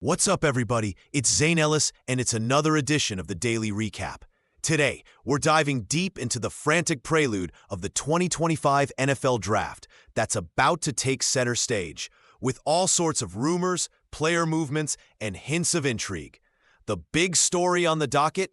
What's up, everybody? It's Zane Ellis, and it's another edition of the Daily Recap. Today, we're diving deep into the frantic prelude of the 2025 NFL Draft that's about to take center stage, with all sorts of rumors, player movements, and hints of intrigue. The big story on the docket?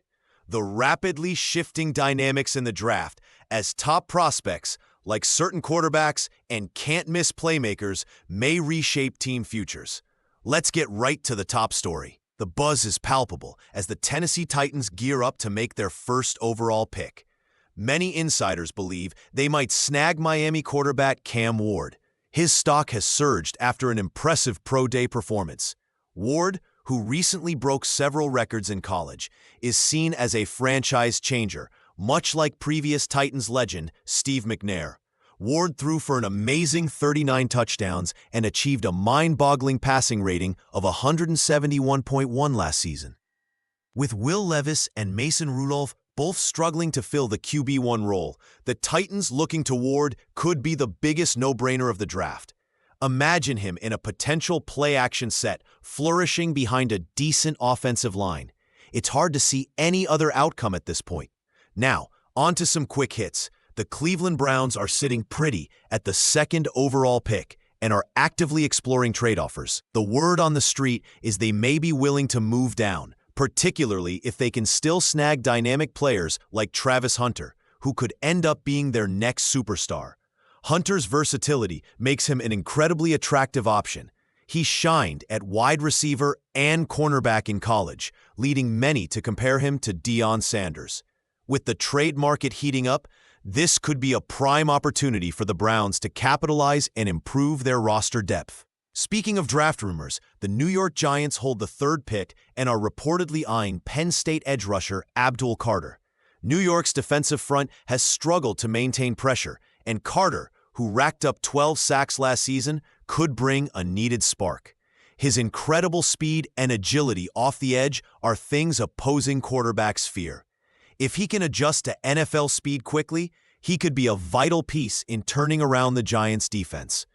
The rapidly shifting dynamics in the draft as top prospects, like certain quarterbacks and can't-miss playmakers, may reshape team futures. Let's get right to the top story. The buzz is palpable as the Tennessee Titans gear up to make their first overall pick. Many insiders believe they might snag Miami quarterback Cam Ward. His stock has surged after an impressive pro day performance. Ward, who recently broke several records in college, is seen as a franchise changer, much like previous Titans legend Steve McNair. Ward threw for an amazing 39 touchdowns and achieved a mind-boggling passing rating of 171.1 last season. With Will Levis and Mason Rudolph both struggling to fill the QB1 role, the Titans looking to Ward could be the biggest no-brainer of the draft. Imagine him in a potential play-action set, flourishing behind a decent offensive line. It's hard to see any other outcome at this point. Now, on to some quick hits. The Cleveland Browns are sitting pretty at the second overall pick and are actively exploring trade offers. The word on the street is they may be willing to move down, particularly if they can still snag dynamic players like Travis Hunter, who could end up being their next superstar. Hunter's versatility makes him an incredibly attractive option. He shined at wide receiver and cornerback in college, leading many to compare him to Deion Sanders. With the trade market heating up, this could be a prime opportunity for the Browns to capitalize and improve their roster depth. Speaking of draft rumors, the New York Giants hold the third pick and are reportedly eyeing Penn State edge rusher Abdul Carter. New York's defensive front has struggled to maintain pressure, and Carter, who racked up 12 sacks last season, could bring a needed spark. His incredible speed and agility off the edge are things opposing quarterbacks fear. If he can adjust to NFL speed quickly, he could be a vital piece in turning around the Giants' defense.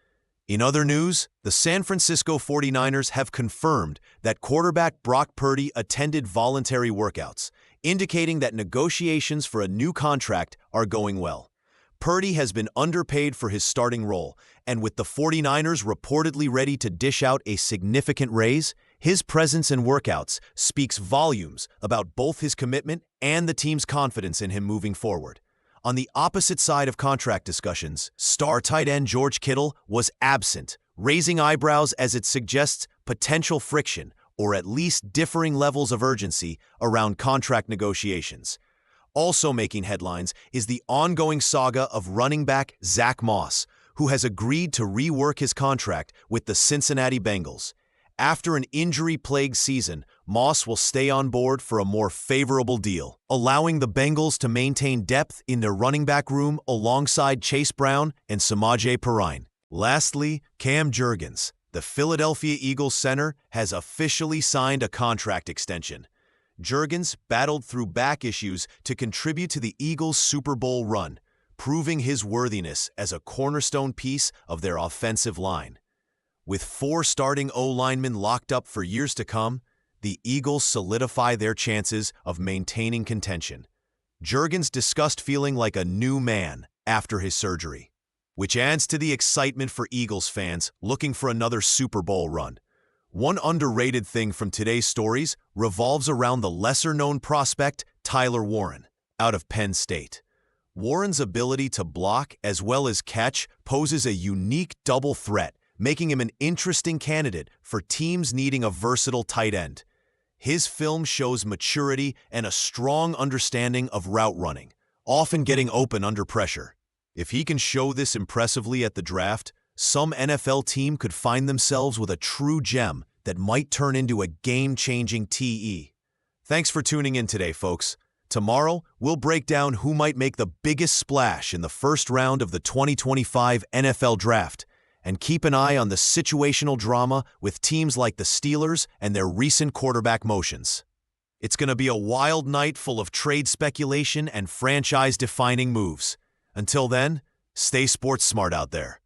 In other news, the San Francisco 49ers have confirmed that quarterback Brock Purdy attended voluntary workouts, indicating that negotiations for a new contract are going well. Purdy has been underpaid for his starting role, and with the 49ers reportedly ready to dish out a significant raise, his presence in workouts speaks volumes about both his commitment and the team's confidence in him moving forward. On the opposite side of contract discussions, star tight end George Kittle was absent, raising eyebrows as it suggests potential friction or at least differing levels of urgency around contract negotiations. Also making headlines is the ongoing saga of running back Zach Moss, who has agreed to rework his contract with the Cincinnati Bengals. After an injury-plagued season, Moss will stay on board for a more favorable deal, allowing the Bengals to maintain depth in their running back room alongside Chase Brown and Samaje Perine. Lastly, Cam Jurgens, the Philadelphia Eagles center, has officially signed a contract extension. Jurgens battled through back issues to contribute to the Eagles' Super Bowl run, proving his worthiness as a cornerstone piece of their offensive line. With 4 starting O-linemen locked up for years to come, the Eagles solidify their chances of maintaining contention. Jurgens discussed feeling like a new man after his surgery, which adds to the excitement for Eagles fans looking for another Super Bowl run. One underrated thing from today's stories revolves around the lesser-known prospect Tyler Warren, out of Penn State. Warren's ability to block as well as catch poses a unique double threat, making him an interesting candidate for teams needing a versatile tight end. His film shows maturity and a strong understanding of route running, often getting open under pressure. If he can show this impressively at the draft, some NFL team could find themselves with a true gem that might turn into a game-changing TE. Thanks for tuning in today, folks. Tomorrow, we'll break down who might make the biggest splash in the first round of the 2025 NFL Draft, and keep an eye on the situational drama with teams like the Steelers and their recent quarterback motions. It's going to be a wild night full of trade speculation and franchise-defining moves. Until then, stay sports smart out there.